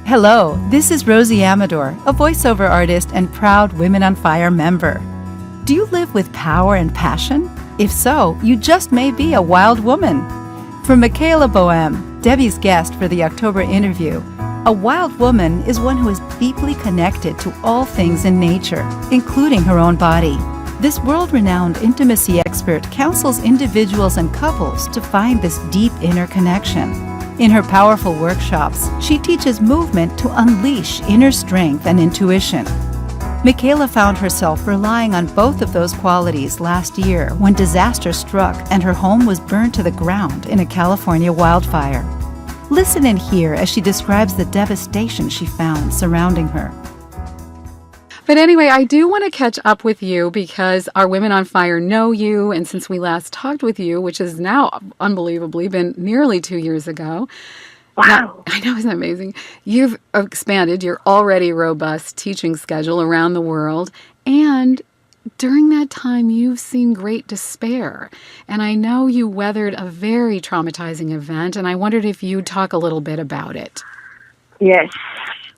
Hello, this is Rosie Amador, a voiceover artist and proud Women on Fire member. Do you live with power and passion? If so, you just may be a wild woman. From Michaela Boehm, Debbie's guest for the October interview, a wild woman is one who is deeply connected to all things in nature, including her own body. This world-renowned intimacy expert counsels individuals and couples to find this deep inner connection. In her powerful workshops, she teaches movement to unleash inner strength and intuition. Michaela found herself relying on both of those qualities last year when disaster struck and her home was burned to the ground in a California wildfire. Listen and hear as she describes the devastation she found surrounding her. But anyway, I do want to catch up with you because our Women on Fire know you, and since we last talked with you, which has now unbelievably been nearly 2 years ago. Wow. Now, I know, isn't that amazing? You've expanded your already robust teaching schedule around the world, and during that time, you've seen great despair. And I know you weathered a very traumatizing event, and I wondered if you'd talk a little bit about it. Yes.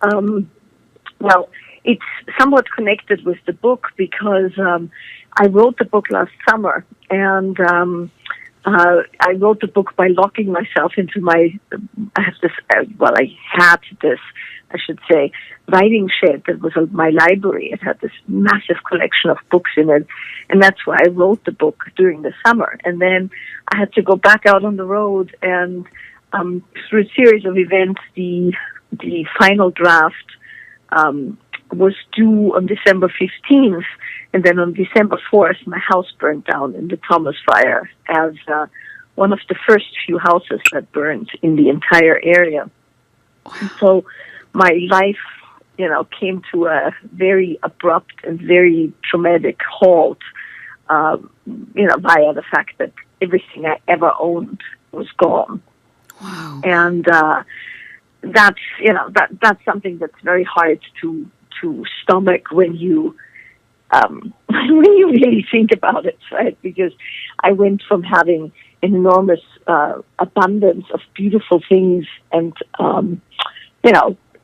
Well, it's somewhat connected with the book because I wrote the book last summer, and I wrote the book by locking myself into I had this, I should say, writing shed that was my library. It had this massive collection of books in it, and that's why I wrote the book during the summer. And then I had to go back out on the road, and through a series of events, the final draft was due on December 15th, and then on December 4th, my house burned down in the Thomas fire as one of the first few houses that burned in the entire area. And so my life, came to a very abrupt and very traumatic halt, via the fact that everything I ever owned was gone. Wow. And that's something that's very hard to stomach when you really think about it, right? Because I went from having an enormous abundance of beautiful things and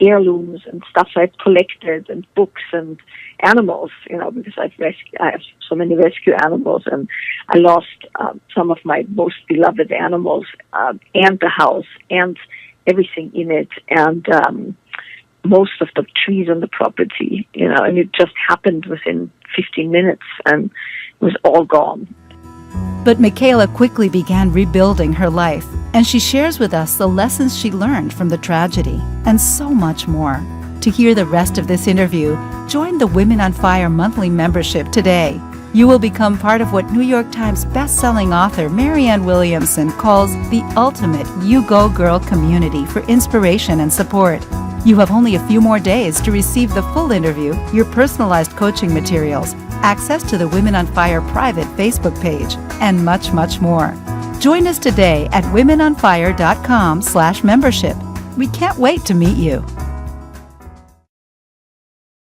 heirlooms and stuff I've collected and books and animals, because I have so many rescue animals, and I lost some of my most beloved animals and the house and everything in it, and most of the trees on the property, and it just happened within 15 minutes and it was all gone. But Michaela quickly began rebuilding her life, and she shares with us the lessons she learned from the tragedy and so much more. To hear the rest of this interview, join the Women on Fire monthly membership today. You will become part of what New York Times best-selling author Marianne Williamson calls the ultimate You Go Girl community for inspiration and support. You have only a few more days to receive the full interview, your personalized coaching materials, access to the Women on Fire private Facebook page, and much, much more. Join us today at womenonfire.com/membership. We can't wait to meet you.